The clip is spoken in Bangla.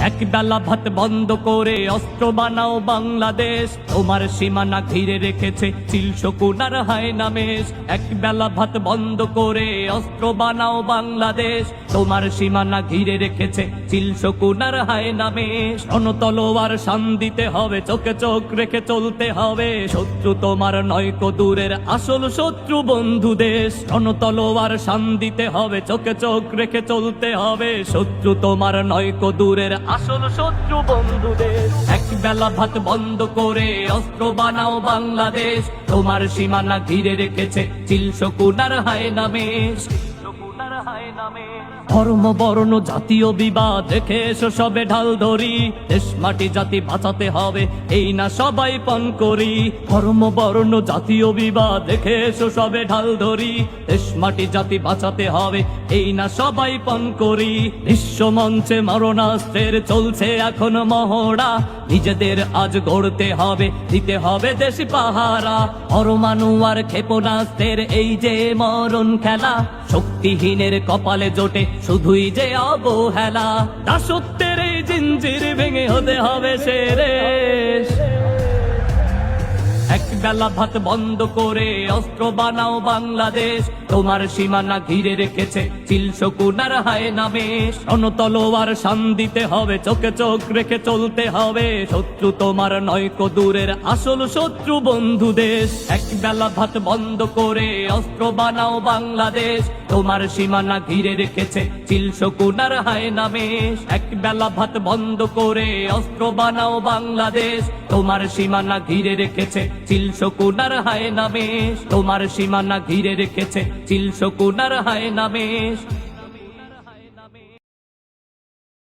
এক বেলা ভাত বন্ধ করে অস্ত্র বানাও বাংলাদেশ, তোমার সীমানা ঘিরে রেখেছে চিল শকুন আর হায়নামেশ। এক বেলা ভাত বন্ধ করে অস্ত্র বানাও বাংলাদেশ, তোমার সীমানা ঘিরে রেখেছে চিল শকুন আর হায়নামেশ। রণতলোয়ার শান দিতে হবে, চোখে চোখ রেখে চলতে হবে, শত্রু তোমার নয়কো দূরের আসল শত্রু বন্ধু দেশ। রণতলোয়ার শান দিতে হবে, চোখে চোখ রেখে চলতে হবে, শত্রু তোমার নয়কো দূরের আসল শত্রু বন্ধু দেশ। এক বেলা ভাত বন্ধ করে অস্ত্র বানাও বাংলাদেশ, তোমার সীমানা ঘিরে রেখেছে চিল শকুন আর হায়নামেশ। ধর্ম বর্ণ জাতীয় বিবাদ রেখে এসো সবে ঢাল ধরি, দেশ মাটি জাতি বাঁচাতে হবে এই না সবাই পণ করি। ধর্ম বর্ণ জাতীয় বিবাদ রেখে এসো সবে ঢাল ধরি, দেশ মাটি জাতি বাঁচাতে হবে এই না সবাই পণ করি। বিশ্ব মঞ্চে মরণাস্ত্রের চলছে এখন মহড়া, নিজেদের আজ গড়তে হবে, দিতে হবে দেশি পাহারা। পরমাণু আর ক্ষেপণাস্ত্রের এই যে মরণ খেলা, শক্তিহীনের কপালে জোটে শুধুই যে অবহেলা। দাসত্বের এই জিঞ্জির ভেঙে হতে হবে শেষ। এক বেলা ভাত বন্ধ করে অস্ত্র বানাও বাংলাদেশ, তোমার সীমানা ঘিরে রেখেছে চিল শকুন আর হায়নামেশ। রণতলোয়ার শান দিতে হবে, চোখে চোখ রেখে চলতে হবে, শত্রু তোমার নয়কো দূরের আসল শত্রু বন্ধু দেশ। এক বেলা ভাত বন্ধ করে অস্ত্র বানাও বাংলাদেশ, তোমার সীমানা ঘিরে রেখেছে চিল শকুন আর হায়নামেশ। এক বেলা ভাত বন্ধ করে অস্ত্র বানাও বাংলাদেশ, তোমার সীমানা ঘিরে রেখেছে চিল শকুন আর হায়নামেশ। তোমার সীমানা ঘিরে রেখেছে চিল শকুন আর হায়নামেশ।